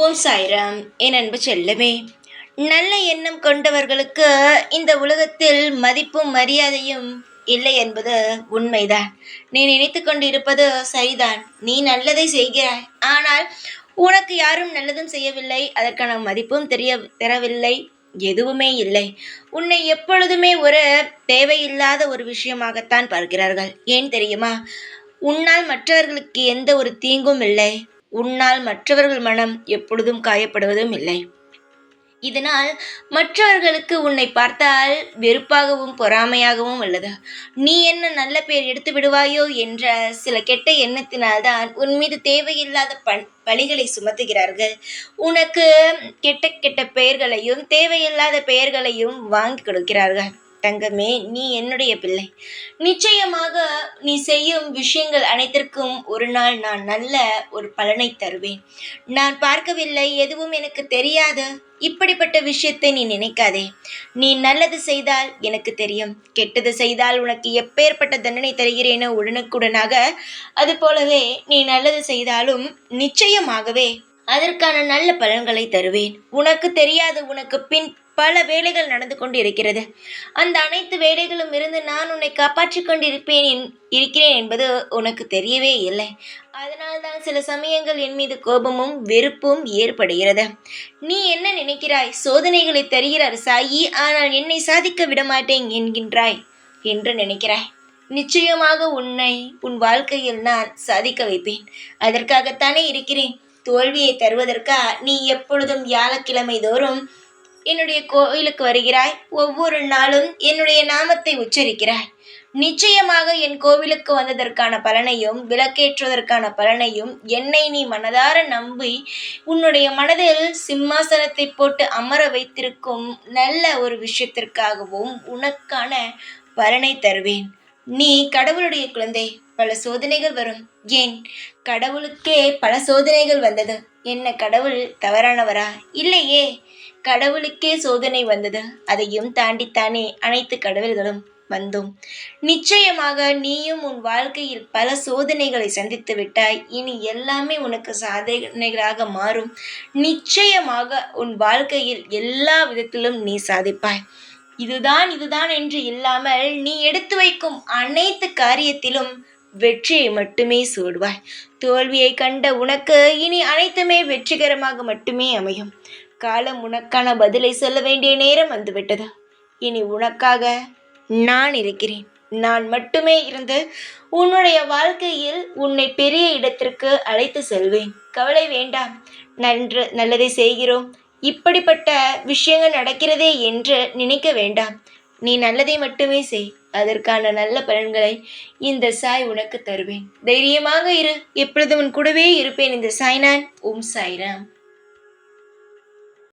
ஓம் சாய்ராம். என் அன்பு செல்லமே, நல்ல எண்ணம் கொண்டவர்களுக்கு இந்த உலகத்தில் மதிப்பும் மரியாதையும் இல்லை என்பது உண்மைதான். நீ நினைத்து கொண்டிருப்பது சரிதான். நீ நல்லதை செய்கிறாய், ஆனால் உனக்கு யாரும் நல்லதும் செய்யவில்லை, அதற்கான மதிப்பும் தரவில்லை, எதுவுமே இல்லை. உன்னை எப்பொழுதுமே ஒரு தேவையில்லாத ஒரு விஷயமாகத்தான் பார்க்கிறார்கள். ஏன் தெரியுமா? உன்னால் மற்றவர்களுக்கு எந்த ஒரு தீங்கும் இல்லை. உன்னால் மற்றவர்கள் மனம் எப்பொழுதும் காயப்படுவதும் இல்லை. இதனால் மற்றவர்களுக்கு உன்னை பார்த்தால் வெறுப்பாகவும் பொறாமையாகவும் உள்ளது. நீ என்ன நல்ல பெயர் எடுத்து விடுவாயோ என்ற சில கெட்ட எண்ணத்தினால்தான் உன் மீது தேவையில்லாத பழிகளை சுமத்துகிறார்கள். உனக்கு கெட்ட கெட்ட பெயர்களையும் தேவையில்லாத பெயர்களையும் வாங்கி கொடுக்கிறார்கள். தங்கமே, நீ என்னுடைய பிள்ளை. நிச்சயமாக நீ செய்யும் விஷயங்கள் அனைத்திற்கும் ஒரு நாள் நான் நல்ல ஒரு பலனை தருவேன். நான் பார்க்கவில்லை, எதுவும் எனக்கு தெரியாது, இப்படிப்பட்ட விஷயத்தை நீ நினைக்காதே. நீ நல்லது செய்தால் எனக்கு தெரியும், கெட்டது செய்தால் உனக்கு எப்பேற்பட்ட தண்டனை தருகிறேனோ உடனுக்குடனாக, அது போலவே நீ நல்லது செய்தாலும் நிச்சயமாகவே அதற்கான நல்ல பலன்களை தருவேன். உனக்கு தெரியாது, உனக்கு பின் பல வேலைகள் நடந்து கொண்டு இருக்கிறது. அந்த அனைத்து வேலைகளும் இருந்து நான் உன்னை காப்பாற்றிக் இருக்கிறேன் என்பது உனக்கு தெரியவே இல்லை. அதனால்தான் சில சமயங்கள் என் மீது கோபமும் வெறுப்பும் ஏற்படுகிறது. நீ என்ன நினைக்கிறாய்? சோதனைகளை தருகிறார் சாயி, ஆனால் என்னை சாதிக்க விடமாட்டேன் என்கின்றாய் என்று நினைக்கிறாய். நிச்சயமாக உன்னை உன் வாழ்க்கையில் நான் சாதிக்க வைப்பேன். அதற்காகத்தானே இருக்கிறேன். தோல்வியை தருவதற்கா நீ எப்பொழுதும் வியாழக்கிழமை தோறும் என்னுடைய கோயிலுக்கு வருகிறாய். ஒவ்வொரு நாளும் என்னுடைய நாமத்தை உச்சரிக்கிறாய். நிச்சயமாக என் கோவிலுக்கு வந்ததற்கான பலனையும் விளக்கேற்றுவதற்கான பலனையும் என்னை நீ மனதார நம்பி உன்னுடைய மனதில் சிம்மாசனத்தை போட்டு அமர வைத்திருக்கும் நல்ல ஒரு விஷயத்திற்காகவும் உனக்கான பலனை தருவேன். நீ கடவுளுடைய குழந்தை. பல சோதனைகள் வரும். ஏன் கடவுளுக்கே பல சோதனைகள் வந்தது. என்ன கடவுள் தவறானவரா? இல்லையே, கடவுளுக்கே சோதனை வந்தது. அதையும் தாண்டித்தானே அனைத்து கடவுள்களும் வந்தோம். நிச்சயமாக நீயும் உன் வாழ்க்கையில் பல சோதனைகளை சந்தித்து விட்டாய். இனி எல்லாமே உனக்கு சாதனைகளாக மாறும். நிச்சயமாக உன் வாழ்க்கையில் எல்லா விதத்திலும் நீ சாதிப்பாய். இதுதான் என்று இல்லாமல் நீ எடுத்து வைக்கும் அனைத்து காரியத்திலும் வெற்றியை மட்டுமே சூடுவாய். தோல்வியை கண்ட உனக்கு இனி அனைத்துமே வெற்றிகரமாக மட்டுமே அமையும். காலம் உனக்கான பதிலை சொல்ல வேண்டிய நேரம் வந்துவிட்டது. இனி உனக்காக நான் இருக்கிறேன். நான் மட்டுமே இருந்து உன்னுடைய வாழ்க்கையில் உன்னை பெரிய இடத்திற்கு அழைத்து செல்வேன். கவலை வேண்டாம். நல்லதை செய்கிறோம், இப்படிப்பட்ட விஷயங்கள் நடக்கிறதே என்று நினைக்க வேண்டாம். நீ நல்லதை மட்டுமே செய். அதற்கான நல்ல பலன்களை இந்த சாய் உனக்கு தருவேன். தைரியமாக இரு. எப்பொழுதும் உன் கூடவே இருப்பேன். இந்த சாய் நான். ஓம் சாய்ராம்.